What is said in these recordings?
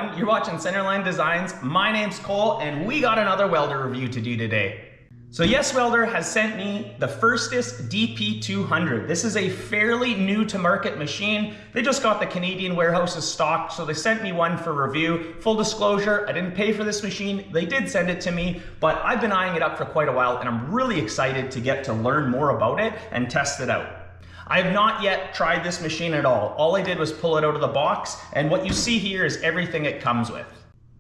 everyone, you're watching Centerline Designs. My name's Cole and we got another welder review to do today. So YesWelder has sent me the Firstess DP200. This is a fairly new to market machine. They just got the Canadian warehouses stocked, so they sent me one for review. Full disclosure, I didn't pay for this machine. They did send it to me, but I've been eyeing it up for quite a while and I'm really excited to get to learn more about it and test it out. I have not yet tried this machine at all. All I did was pull it out of the box, and what you see here is everything it comes with.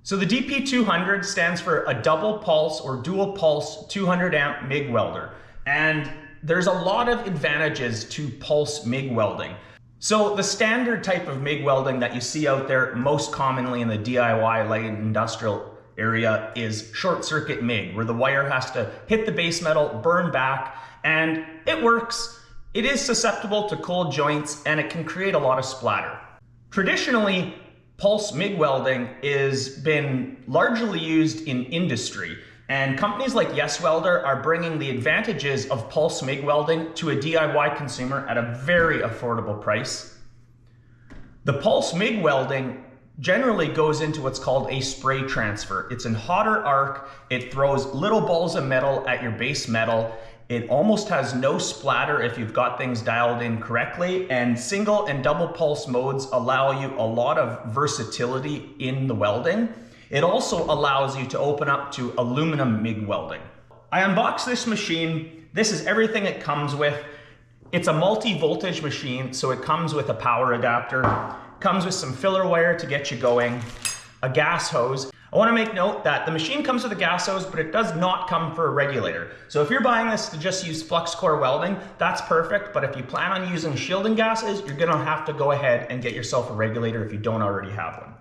So the DP200 stands for a double pulse or dual pulse 200 amp MIG welder. And there's a lot of advantages to pulse MIG welding. So the standard type of MIG welding that you see out there most commonly in the DIY light industrial area is short circuit MIG, where the wire has to hit the base metal, burn back, and it works. It is susceptible to cold joints and it can create a lot of splatter. Traditionally, pulse MIG welding has been largely used in industry, and companies like YesWelder are bringing the advantages of pulse MIG welding to a DIY consumer at a very affordable price. The pulse MIG welding generally goes into what's called a spray transfer. It's in hotter arc, it throws little balls of metal at your base metal. It almost has no splatter if you've got things dialed in correctly, and single and double pulse modes allow you a lot of versatility in the welding. It also allows you to open up to aluminum MIG welding. I unboxed this machine. This is everything it comes with. It's a multi-voltage machine, so it comes with a power adapter, comes with some filler wire to get you going, a gas hose. I want to make note that the machine comes with a gas hose, but it does not come for a regulator. So if you're buying this to just use flux core welding, that's perfect. But if you plan on using shielding gases, you're going to have to go ahead and get yourself a regulator if you don't already have one.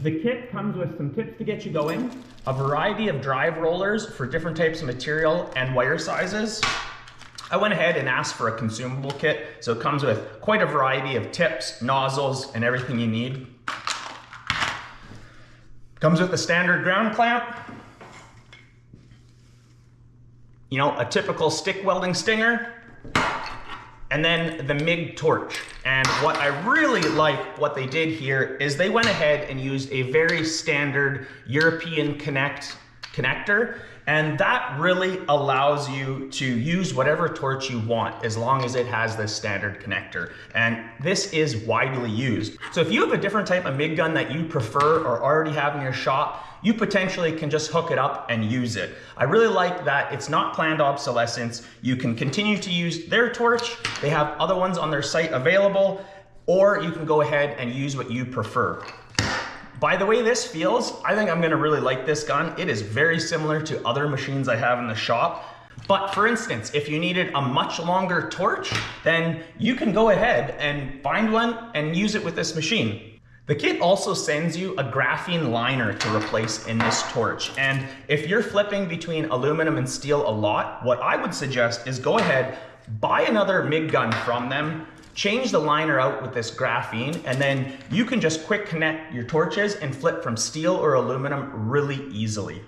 The kit comes with some tips to get you going, a variety of drive rollers for different types of material and wire sizes. I went ahead and asked for a consumable kit, so it comes with quite a variety of tips, nozzles, and everything you need. Comes with a standard ground clamp, you know, a typical stick welding stinger, and then the MIG torch. And what I really like what they did here is they went ahead and used a very standard European connector, and that really allows you to use whatever torch you want as long as it has this standard connector. And this is widely used. So if you have a different type of MIG gun that you prefer or already have in your shop, you potentially can just hook it up and use it. I really like that it's not planned obsolescence. You can continue to use their torch. They have other ones on their site available, or you can go ahead and use what you prefer. By the way this feels, I think I'm gonna really like this gun. It is very similar to other machines I have in the shop. But for instance, if you needed a much longer torch, then you can go ahead and find one and use it with this machine. The kit also sends you a graphene liner to replace in this torch. And if you're flipping between aluminum and steel a lot, what I would suggest is go ahead, buy another MIG gun from them, change the liner out with this graphene, and then you can just quick connect your torches and flip from steel or aluminum really easily.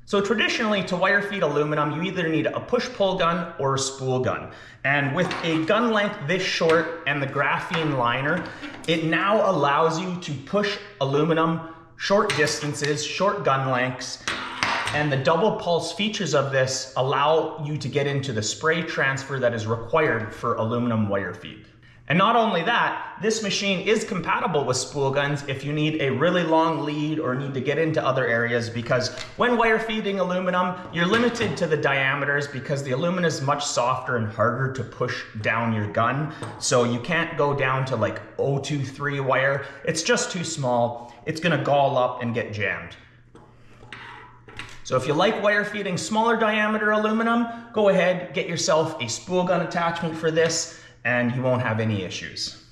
So traditionally, to wire feed aluminum, you either need a push-pull gun or a spool gun. And with a gun length this short and the graphene liner, it now allows you to push aluminum short distances, short gun lengths, and the double pulse features of this allow you to get into the spray transfer that is required for aluminum wire feed. And not only that, this machine is compatible with spool guns if you need a really long lead or need to get into other areas, because when wire feeding aluminum, you're limited to the diameters because the aluminum is much softer and harder to push down your gun. So you can't go down to like 023 wire. It's just too small. It's gonna gall up and get jammed. So if you like wire feeding smaller diameter aluminum, go ahead, get yourself a spool gun attachment for this, and you won't have any issues.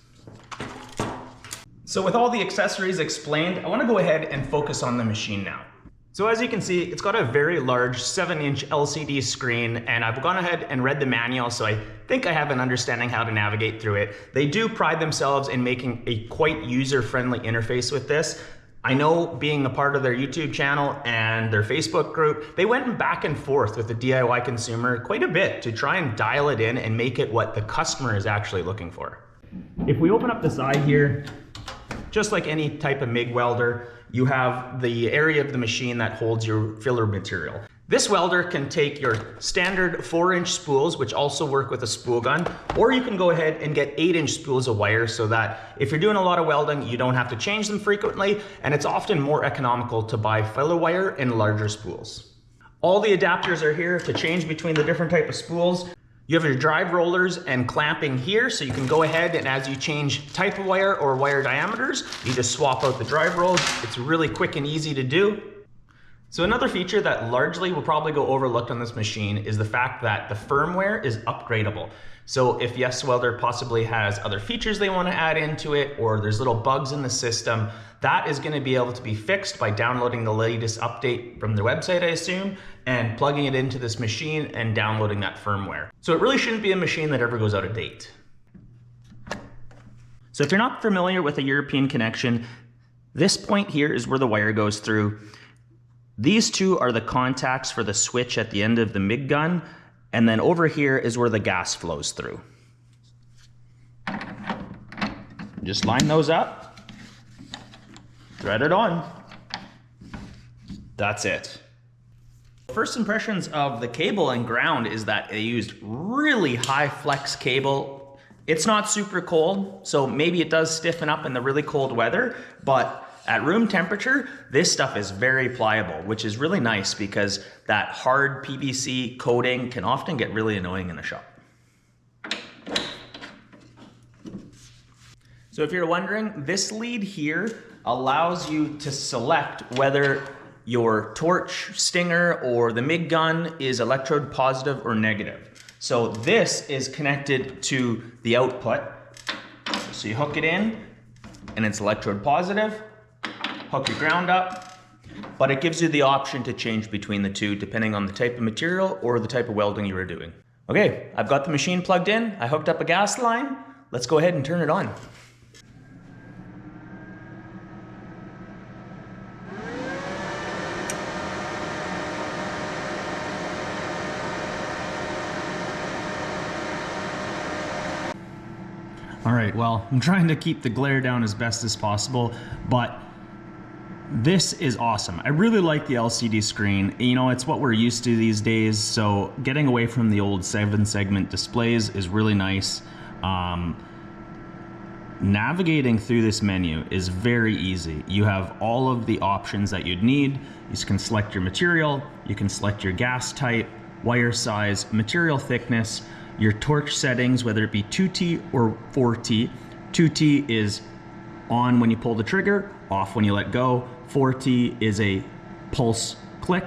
So with all the accessories explained, I want to go ahead and focus on the machine now. So as you can see, it's got a very large 7-inch LCD screen, and I've gone ahead and read the manual, so I think I have an understanding how to navigate through it. They do pride themselves in making a quite user-friendly interface with this. I know, being a part of their YouTube channel and their Facebook group, they went back and forth with the DIY consumer quite a bit to try and dial it in and make it what the customer is actually looking for. If we open up the side here, just like any type of MIG welder, you have the area of the machine that holds your filler material. This welder can take your standard 4-inch spools, which also work with a spool gun, or you can go ahead and get 8-inch spools of wire so that if you're doing a lot of welding, you don't have to change them frequently, and it's often more economical to buy filler wire in larger spools. All the adapters are here to change between the different type of spools. You have your drive rollers and clamping here, so you can go ahead and as you change type of wire or wire diameters, you just swap out the drive rolls. It's really quick and easy to do. So another feature that largely will probably go overlooked on this machine is the fact that the firmware is upgradable. So if YesWelder possibly has other features they want to add into it, or there's little bugs in the system, that is going to be able to be fixed by downloading the latest update from their website, I assume, and plugging it into this machine and downloading that firmware. So it really shouldn't be a machine that ever goes out of date. So if you're not familiar with a European connection, this point here is where the wire goes through. These two are the contacts for the switch at the end of the MIG gun, and then over here is where the gas flows through. Just line those up, thread it on. That's it. First impressions of the cable and ground is that they used really high flex cable. It's not super cold, so maybe it does stiffen up in the really cold weather, but at room temperature, this stuff is very pliable, which is really nice because that hard PVC coating can often get really annoying in a shop. So if you're wondering, this lead here allows you to select whether your torch stinger or the MIG gun is electrode positive or negative. So this is connected to the output. So you hook it in and it's electrode positive. Hook your ground up, but it gives you the option to change between the two depending on the type of material or the type of welding you are doing. Okay, I've got the machine plugged in. I hooked up a gas line. Let's go ahead and turn it on. All right, well, I'm trying to keep the glare down as best as possible, but this is awesome. I really like the LCD screen. You know, it's what we're used to these days, so getting away from the old 7-segment displays is really nice. Navigating through this menu is very easy. You have all of the options that you'd need. You can select your material, you can select your gas type, wire size, material thickness, your torch settings, whether it be 2T or 4T. 2T is on when you pull the trigger, off when you let go. 4T is a pulse click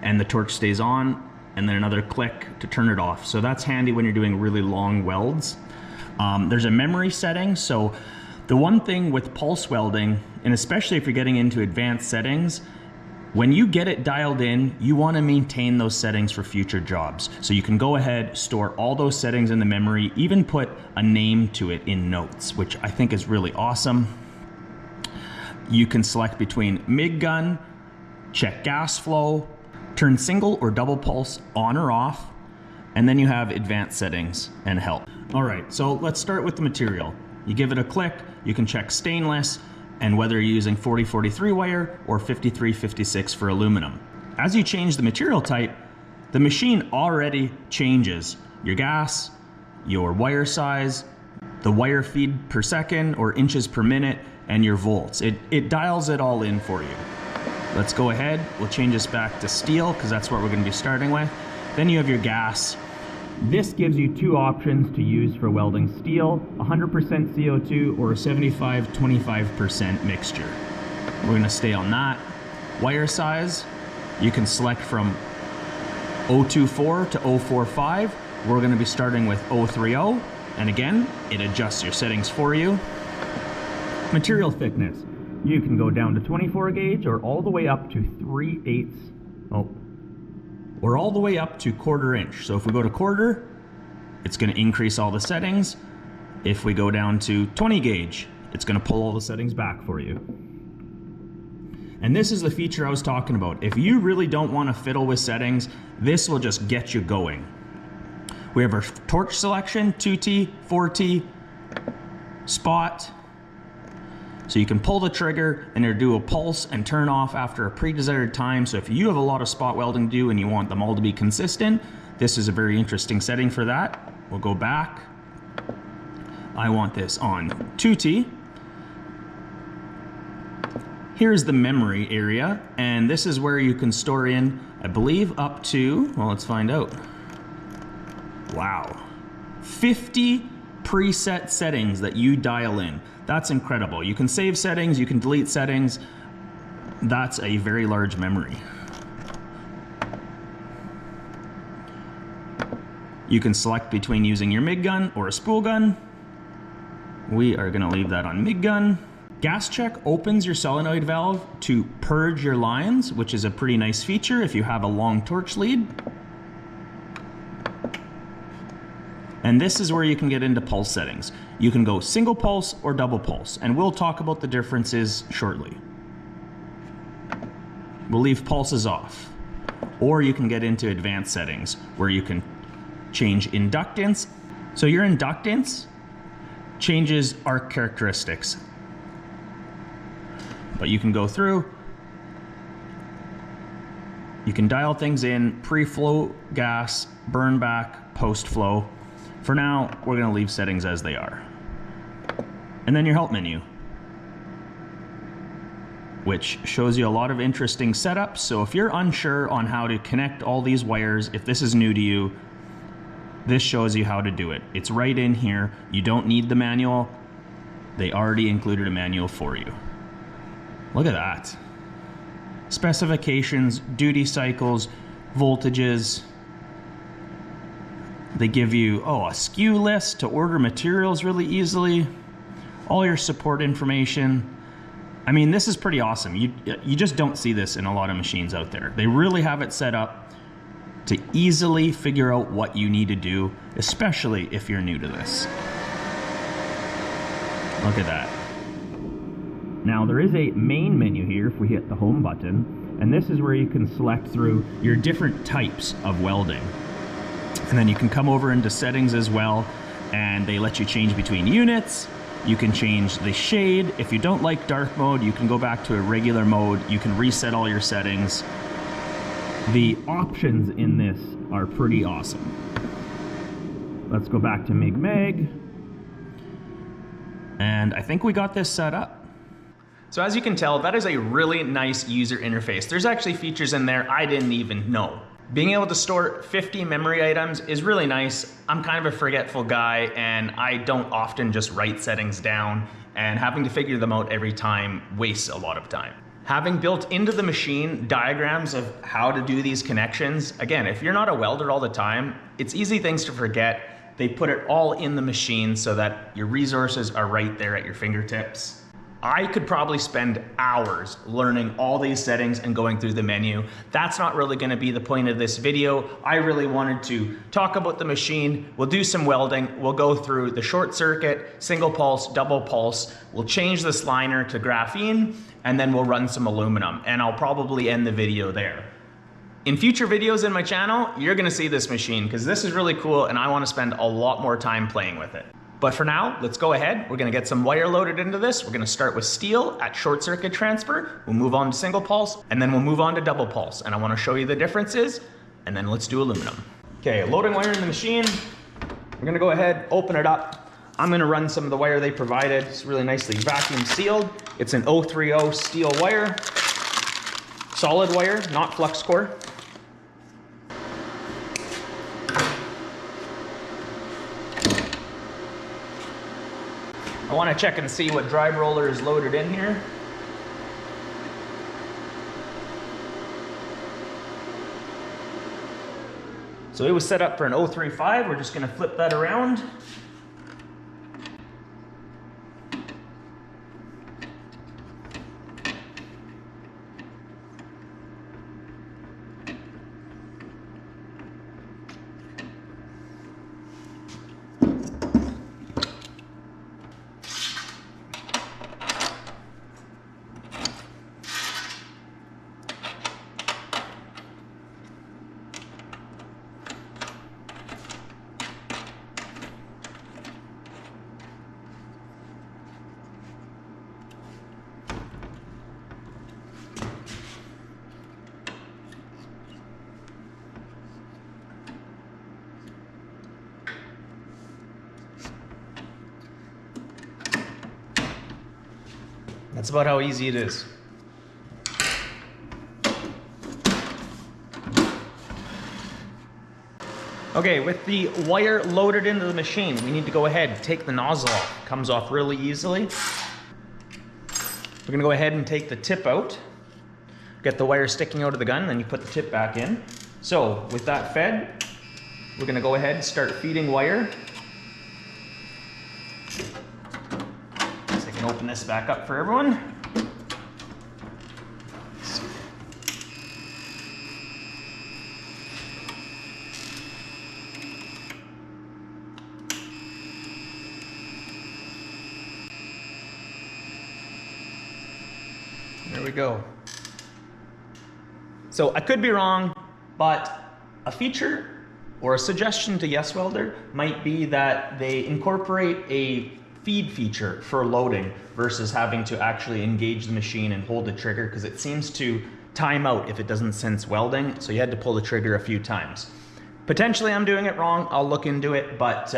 and the torch stays on, and then another click to turn it off. So that's handy when you're doing really long welds. There's a memory setting. So the one thing with pulse welding, and especially if you're getting into advanced settings, when you get it dialed in, you want to maintain those settings for future jobs. So you can go ahead, store all those settings in the memory, even put a name to it in notes, which I think is really awesome. You can select between MIG gun, check gas flow, turn single or double pulse on or off, and then you have advanced settings and help. All right, so let's start with the material. You give it a click, you can check stainless, and whether you're using 4043 wire or 5356 for aluminum. As you change the material type, the machine already changes your gas, your wire size, the wire feed per second or inches per minute, and your volts. It dials it all in for you. Let's go ahead, we'll change this back to steel because that's what we're going to be starting with. Then you have your gas. This gives you two options to use for welding steel, 100% CO2 or a 75-25% mixture. We're going to stay on that. Wire size, you can select from 024 to 045. We're going to be starting with 030, and again, it adjusts your settings for you. Material thickness, you can go down to 24 gauge or all the way up to 3/8, or all the way up to 1/4 inch. So if we go to 1/4, it's going to increase all the settings. If we go down to 20 gauge, it's going to pull all the settings back for you. And this is the feature I was talking about. If you really don't want to fiddle with settings, this will just get you going. We have our torch selection, 2T, 4T, spot. So you can pull the trigger and it'll do a pulse and turn off after a pre-desired time. So if you have a lot of spot welding to do and you want them all to be consistent, this is a very interesting setting for that. We'll go back. I want this on 2T. Here's the memory area, and this is where you can store in, I believe, up to, well, let's find out. Wow, 50 preset settings that you dial in. That's incredible. You can save settings, you can delete settings. That's a very large memory. You can select between using your MIG gun or a spool gun. We are gonna leave that on MIG gun. Gas check opens your solenoid valve to purge your lines, which is a pretty nice feature if you have a long torch lead. And this is where you can get into pulse settings. You can go single pulse or double pulse, and we'll talk about the differences shortly. We'll leave pulses off. Or you can get into advanced settings where you can change inductance. So your inductance changes arc characteristics. But you can go through, you can dial things in, pre-flow gas, burn back, post-flow. For now, we're gonna leave settings as they are. And then your help menu, which shows you a lot of interesting setups. So if you're unsure on how to connect all these wires, if this is new to you, this shows you how to do it. It's right in here. You don't need the manual. They already included a manual for you. Look at that. Specifications, duty cycles, voltages. They give you, a SKU list to order materials really easily. All your support information. I mean, this is pretty awesome. You just don't see this in a lot of machines out there. They really have it set up to easily figure out what you need to do, especially if you're new to this. Look at that. Now there is a main menu here if we hit the home button, and this is where you can select through your different types of welding. And then you can come over into settings as well, and they let you change between units. You can change the shade. If you don't like dark mode, you can go back to a regular mode. You can reset all your settings. The options in this are pretty awesome. Let's go back to MIG. And I think we got this set up. So as you can tell, that is a really nice user interface. There's actually features in there I didn't even know. Being able to store 50 memory items is really nice. I'm kind of a forgetful guy, and I don't often just write settings down, and having to figure them out every time wastes a lot of time. Having built into the machine diagrams of how to do these connections, again, if you're not a welder all the time, it's easy things to forget. They put it all in the machine so that your resources are right there at your fingertips. I could probably spend hours learning all these settings and going through the menu. That's not really going to be the point of this video. I really wanted to talk about the machine. We'll do some welding. We'll go through the short circuit, single pulse, double pulse. We'll change this liner to graphene, and then we'll run some aluminum, and I'll probably end the video there. In future videos in my channel, you're going to see this machine because this is really cool, and I want to spend a lot more time playing with it. But for now, let's go ahead. We're gonna get some wire loaded into this. We're gonna start with steel at short circuit transfer. We'll move on to single pulse, and then we'll move on to double pulse. And I wanna show you the differences, and then let's do aluminum. Okay, loading wire in the machine. We're gonna go ahead, open it up. I'm gonna run some of the wire they provided. It's really nicely vacuum sealed. It's an 030 steel wire. Solid wire, not flux core. I want to check and see what drive roller is loaded in here. So it was set up for an 035. We're just going to flip that around. That's about how easy it is. Okay, with the wire loaded into the machine, we need to go ahead and take the nozzle off. It comes off really easily. We're gonna go ahead and take the tip out, get the wire sticking out of the gun, then you put the tip back in. So with that fed, we're gonna go ahead and start feeding wire. So I can open this back up for everyone. There we go. So I could be wrong, but a feature or a suggestion to YesWelder might be that they incorporate a feed feature for loading versus having to actually engage the machine and hold the trigger, because it seems to time out if it doesn't sense welding, so you had to pull the trigger a few times. Potentially I'm doing it wrong, I'll look into it, but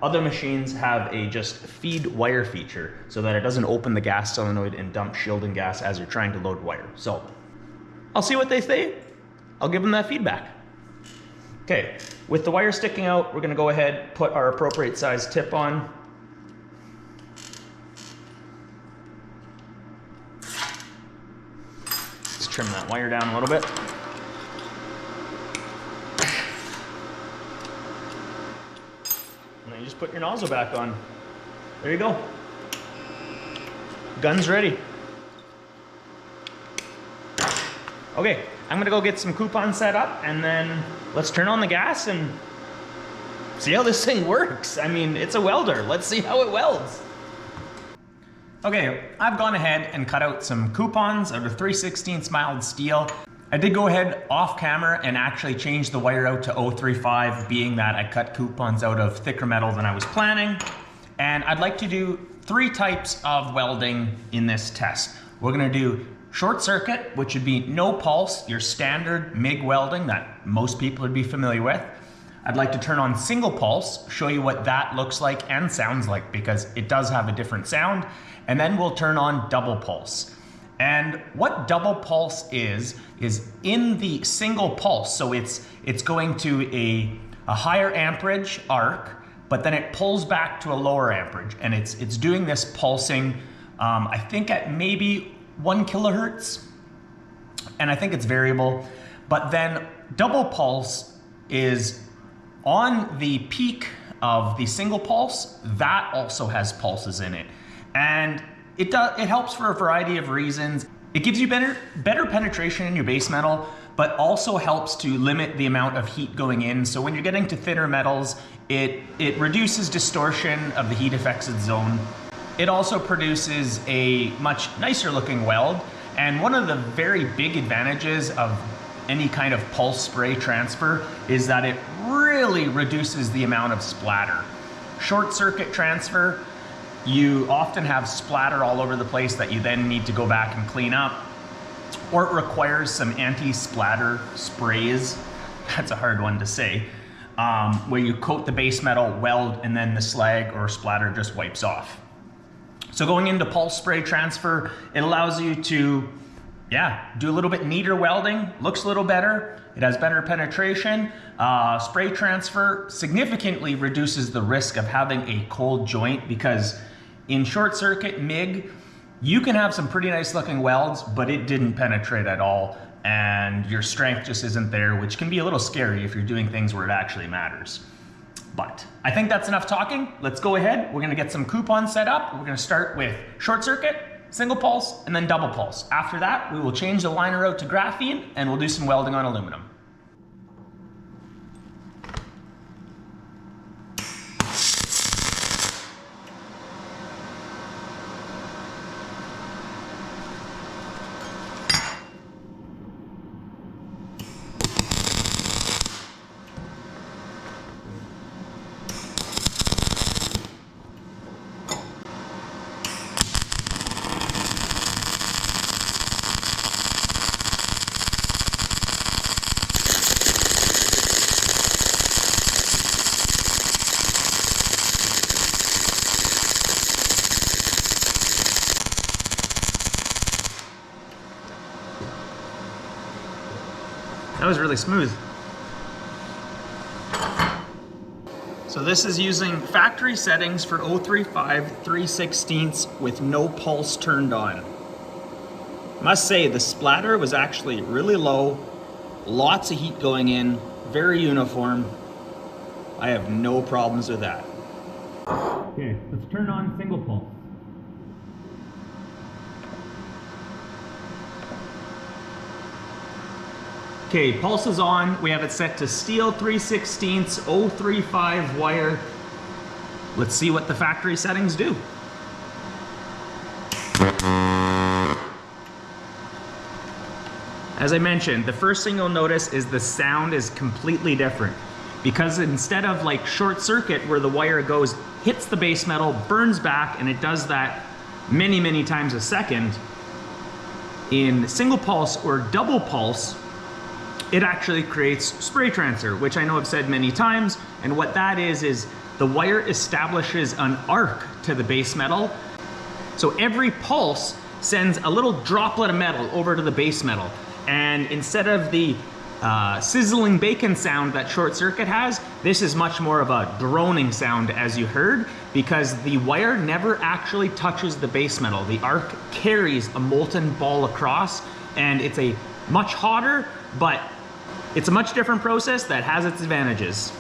other machines have a just feed wire feature so that it doesn't open the gas solenoid and dump shielding gas as you're trying to load wire. So I'll see what they say. I'll give them that feedback. Okay, with the wire sticking out, we're gonna go ahead, put our appropriate size tip on. Let's trim that wire down a little bit. And then you just put your nozzle back on. There you go. Gun's ready. Okay, I'm gonna go get some coupons set up and then let's turn on the gas and see how this thing works. I mean, it's a welder. Let's see how it welds. Okay, I've gone ahead and cut out some coupons out of 3/16 mild steel. I did go ahead off camera and actually change the wire out to 035, being that I cut coupons out of thicker metal than I was planning. And I'd like to do 3 types of welding in this test. We're gonna do short circuit, which would be no pulse, your standard MIG welding that most people would be familiar with. I'd like to turn on single pulse, show you what that looks like and sounds like, because it does have a different sound. And then we'll turn on double pulse. And what double pulse is in the single pulse, so it's going to a higher amperage arc, but then it pulls back to a lower amperage, and it's doing this pulsing, I think at maybe 1 kilohertz, and I think it's variable. But then double pulse is on the peak of the single pulse, that also has pulses in it. And it helps for a variety of reasons. It gives you better penetration in your base metal, but also helps to limit the amount of heat going in. So when you're getting to thinner metals, it reduces distortion of the heat affected zone. It also produces a much nicer looking weld. And one of the very big advantages of any kind of pulse spray transfer is that it really reduces the amount of splatter. Short circuit transfer, you often have splatter all over the place that you then need to go back and clean up, or it requires some anti-splatter sprays. That's a hard one to say, where you coat the base metal, weld, and then the slag or splatter just wipes off. So going into pulse spray transfer, it allows you to, do a little bit neater welding, looks a little better, it has better penetration. Spray transfer significantly reduces the risk of having a cold joint, because in short circuit MIG, you can have some pretty nice looking welds, but it didn't penetrate at all, and your strength just isn't there, which can be a little scary if you're doing things where it actually matters. But I think that's enough talking. Let's go ahead. We're gonna get some coupons set up. We're gonna start with short circuit, single pulse, and then double pulse. After that, we will change the liner out to graphene and we'll do some welding on aluminum. was really smooth. So this is using factory settings for 035 3/16 with no pulse turned on. Must say the splatter was actually really low, lots of heat going in, very uniform. I have no problems with that. Okay, let's turn on single pulse. Okay, pulse is on. We have it set to steel 3/16 035 wire. Let's see what the factory settings do. As I mentioned, the first thing you'll notice is the sound is completely different. Because instead of like short circuit where the wire goes, hits the base metal, burns back, and it does that many, many times a second, in single pulse or double pulse, it actually creates spray transfer, which I know I've said many times. And what that is the wire establishes an arc to the base metal. So every pulse sends a little droplet of metal over to the base metal. And instead of the sizzling bacon sound that short circuit has, this is much more of a droning sound, as you heard, because the wire never actually touches the base metal. The arc carries a molten ball across, and it's a much hotter, but it's a much different process that has its advantages.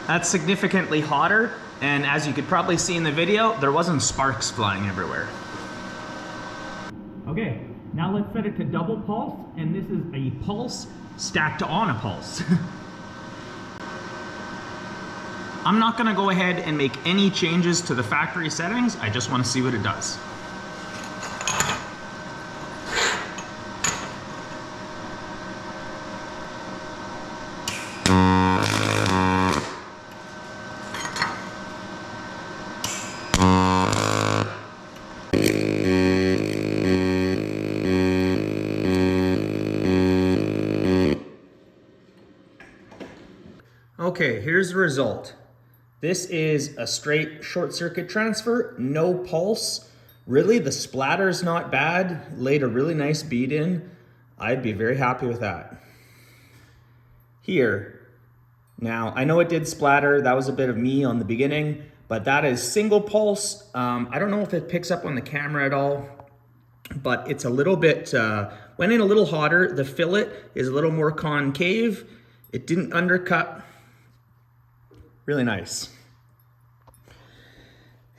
That's significantly hotter, and as you could probably see in the video, there wasn't sparks flying everywhere. Okay, now let's set it to double pulse, and this is a pulse stacked on a pulse. I'm not gonna go ahead and make any changes to the factory settings, I just wanna see what it does. Okay, here's the result. This is a straight short circuit transfer, no pulse. Really, the splatter's not bad. Laid a really nice bead in. I'd be very happy with that. Here, now I know it did splatter. That was a bit of me on the beginning, but that is single pulse. I don't know if it picks up on the camera at all, but it's a little bit, went in a little hotter. The fillet is a little more concave. It didn't undercut. Really nice.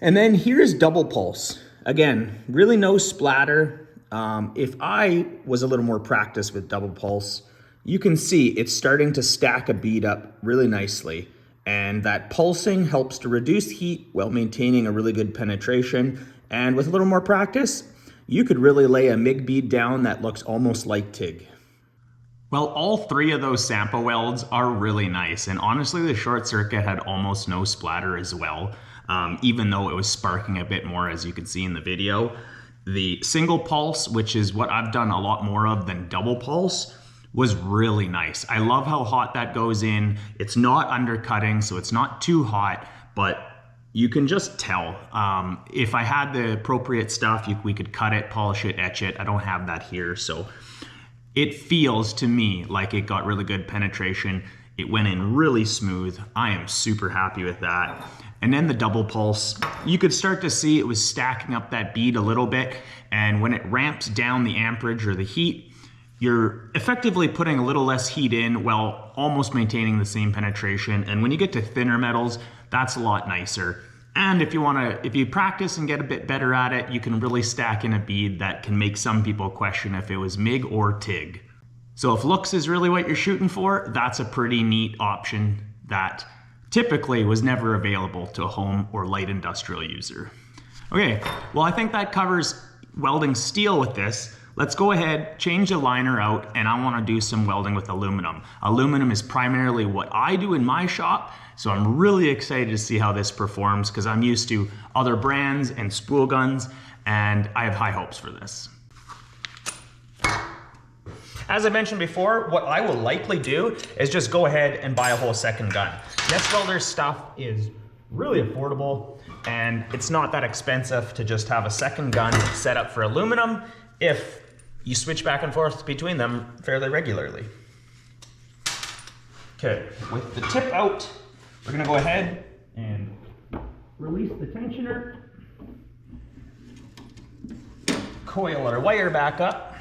And then here's double pulse. Again, really no splatter. If I was a little more practiced with double pulse, you can see it's starting to stack a bead up really nicely. And that pulsing helps to reduce heat while maintaining a really good penetration. And with a little more practice, you could really lay a MIG bead down that looks almost like TIG. Well, all three of those sample welds are really nice, and honestly the short circuit had almost no splatter as well, even though it was sparking a bit more, as you can see in the video. The single pulse, which is what I've done a lot more of than double pulse, was really nice. I love how hot that goes in. It's not undercutting, so it's not too hot, but you can just tell. If I had the appropriate stuff, we could cut it, polish it, etch it. I don't have that here, so it feels to me like it got really good penetration. It went in really smooth. I am super happy with that. And then the double pulse, you could start to see it was stacking up that bead a little bit. And when it ramps down the amperage or the heat, you're effectively putting a little less heat in while almost maintaining the same penetration. And when you get to thinner metals, that's a lot nicer. And if you practice and get a bit better at it, you can really stack in a bead that can make some people question if it was MIG or TIG. So if looks is really what you're shooting for, that's a pretty neat option that typically was never available to a home or light industrial user. Okay, well I think that covers welding steel with this, let's go ahead, change the liner out, and I want to do some welding with aluminum. Aluminum is primarily what I do in my shop, so I'm really excited to see how this performs because I'm used to other brands and spool guns, and I have high hopes for this. As I mentioned before, what I will likely do is just go ahead and buy a whole second gun. YesWelder's stuff is really affordable, and it's not that expensive to just have a second gun set up for aluminum if you switch back and forth between them fairly regularly. Okay, with the tip out, we're gonna go ahead and release the tensioner, coil our wire back up,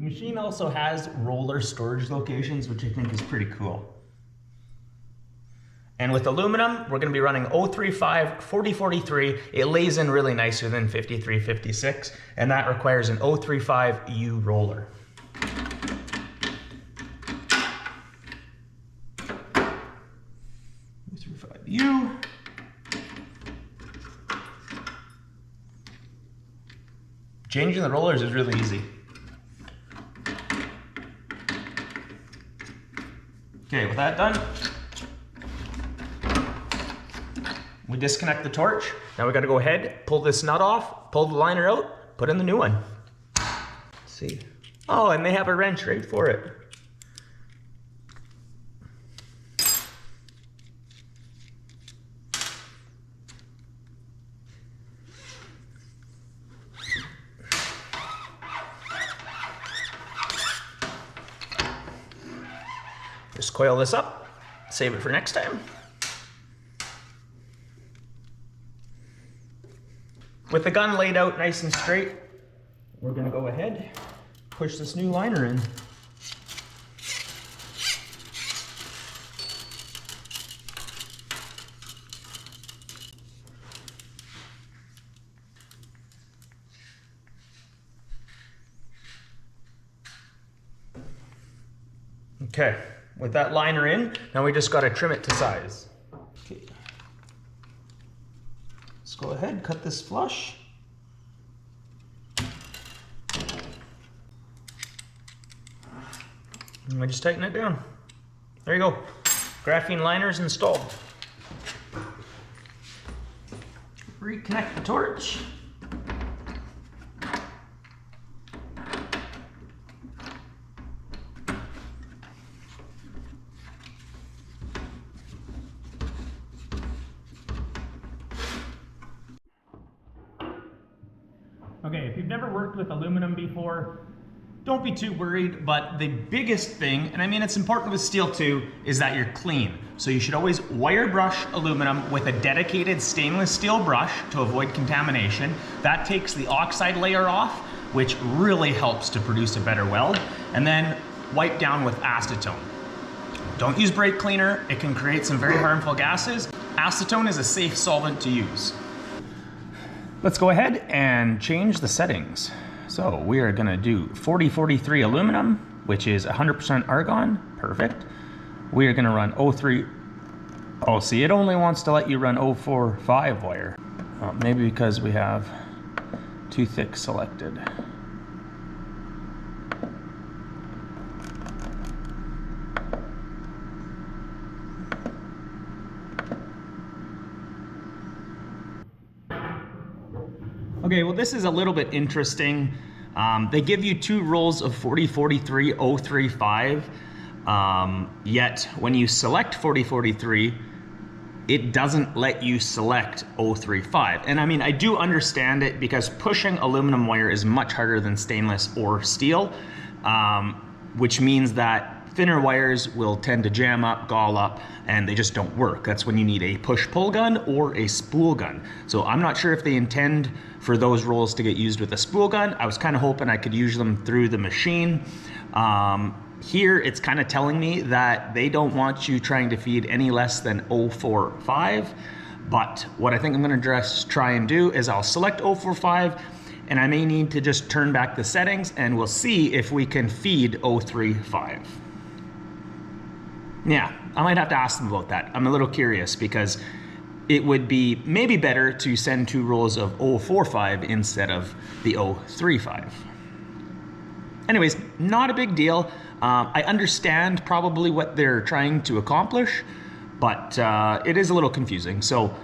The machine also has roller storage locations, which I think is pretty cool. And with aluminum, we're going to be running 035 4043. It lays in really nicer than 5356, and that requires an 035U roller. U. Changing the rollers is really easy. Okay, with that done, we disconnect the torch. Now we gotta go ahead, pull this nut off, pull the liner out, put in the new one. Let's see. Oh, and they have a wrench right for it. Just coil this up, save it for next time. With the gun laid out nice and straight, we're gonna go ahead, push this new liner in. Okay. With that liner in, now we just got to trim it to size. Okay. Let's go ahead, cut this flush. And we just tighten it down. There you go. Graphene liner's installed. Reconnect the torch. Okay, if you've never worked with aluminum before, don't be too worried, but the biggest thing, and I mean it's important with steel too, is that you're clean. So you should always wire brush aluminum with a dedicated stainless steel brush to avoid contamination. That takes the oxide layer off, which really helps to produce a better weld, and then wipe down with acetone. Don't use brake cleaner, it can create some very harmful gases. Acetone is a safe solvent to use. Let's go ahead and change the settings. So we are gonna do 4043 aluminum, which is 100% argon, perfect. We are gonna run 03, oh see, it only wants to let you run 045 wire. Maybe because we have too thick selected. Okay, well this is a little bit interesting. They give you two rolls of 4043 035, yet when you select 4043, it doesn't let you select 035. And I mean, I do understand it because pushing aluminum wire is much harder than stainless or steel, which means that thinner wires will tend to jam up, gall up, and they just don't work. That's when you need a push-pull gun or a spool gun. So I'm not sure if they intend for those rolls to get used with a spool gun. I was kind of hoping I could use them through the machine. Here it's kind of telling me that they don't want you trying to feed any less than 045. But what I think I'm going to just try and do is I'll select 045, and I may need to just turn back the settings, and we'll see if we can feed 035. Yeah, I might have to ask them about that. I'm a little curious because it would be maybe better to send 2 rolls of 045 instead of the 035. Anyways, not a big deal. I understand probably what they're trying to accomplish, but it is a little confusing, so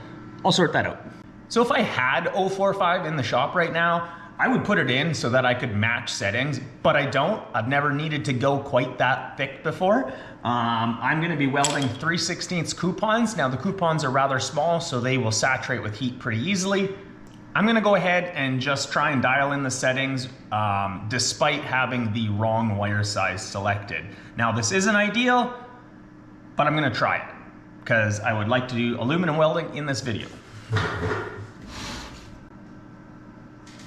I'll sort that out. So if I had 045 in the shop right now, I would put it in so that I could match settings, but I don't. I've never needed to go quite that thick before. I'm gonna be welding 3/16 coupons. Now the coupons are rather small, so they will saturate with heat pretty easily. I'm gonna go ahead and just try and dial in the settings despite having the wrong wire size selected. Now this isn't ideal, but I'm gonna try it because I would like to do aluminum welding in this video.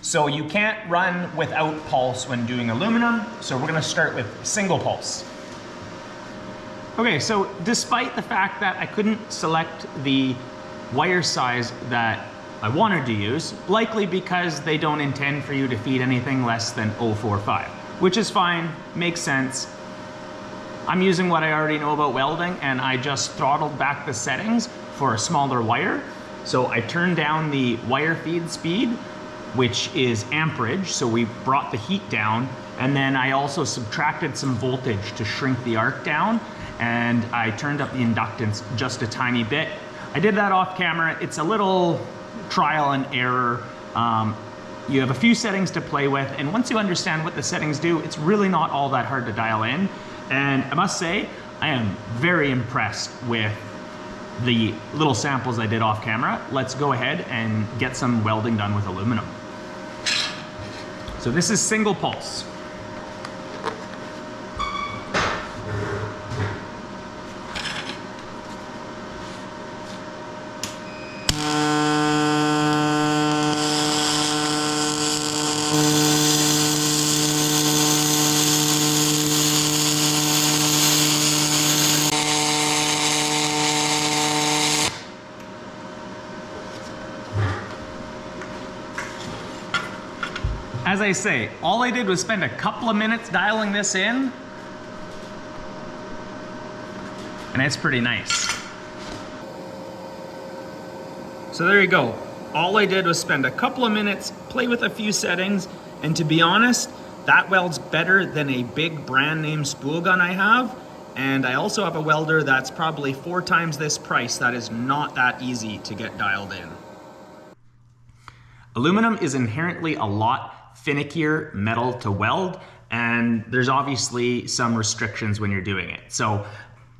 So you can't run without pulse when doing aluminum, so we're gonna start with single pulse. Okay, so despite the fact that I couldn't select the wire size that I wanted to use, likely because they don't intend for you to feed anything less than 045, which is fine, makes sense. I'm using what I already know about welding, and I just throttled back the settings for a smaller wire. So I turned down the wire feed speed, which is amperage, so we brought the heat down, and then I also subtracted some voltage to shrink the arc down, and I turned up the inductance just a tiny bit. I did that off camera. It's a little trial and error. You have a few settings to play with, and once you understand what the settings do, it's really not all that hard to dial in. And I must say, I am very impressed with the little samples I did off camera. Let's go ahead and get some welding done with aluminum. So this is single pulse. As I say, all I did was spend a couple of minutes dialing this in, and it's pretty nice. So there you go. All I did was spend a couple of minutes, play with a few settings, and to be honest, that welds better than a big brand name spool gun I have. And I also have a welder that's probably 4 times this price that is not that easy to get dialed in. Aluminum is inherently a lot finickier metal to weld, and there's obviously some restrictions when you're doing it. So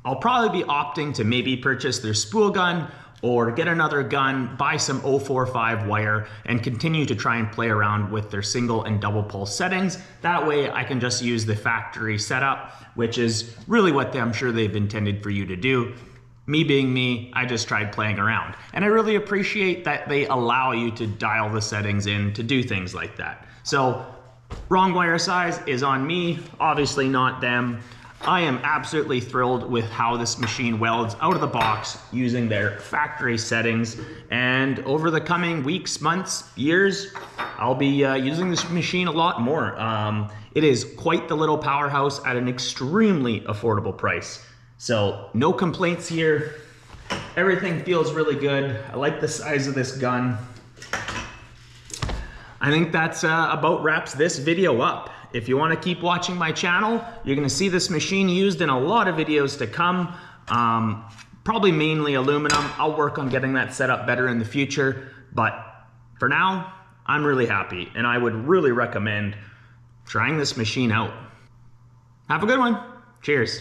I'll probably be opting to maybe purchase their spool gun or get another gun, buy some 045 wire, and continue to try and play around with their single and double pulse settings. That way I can just use the factory setup, which is really what I'm sure they've intended for you to do. Me being me, I just tried playing around. And I really appreciate that they allow you to dial the settings in to do things like that. So, wrong wire size is on me, obviously not them. I am absolutely thrilled with how this machine welds out of the box using their factory settings. And over the coming weeks, months, years, I'll be using this machine a lot more. It is quite the little powerhouse at an extremely affordable price. So no complaints here. Everything feels really good. I like the size of this gun. I think that's about wraps this video up. If you want to keep watching my channel, you're going to see this machine used in a lot of videos to come. Probably mainly aluminum. I'll work on getting that set up better in the future. But for now, I'm really happy, and I would really recommend trying this machine out. Have a good one. Cheers.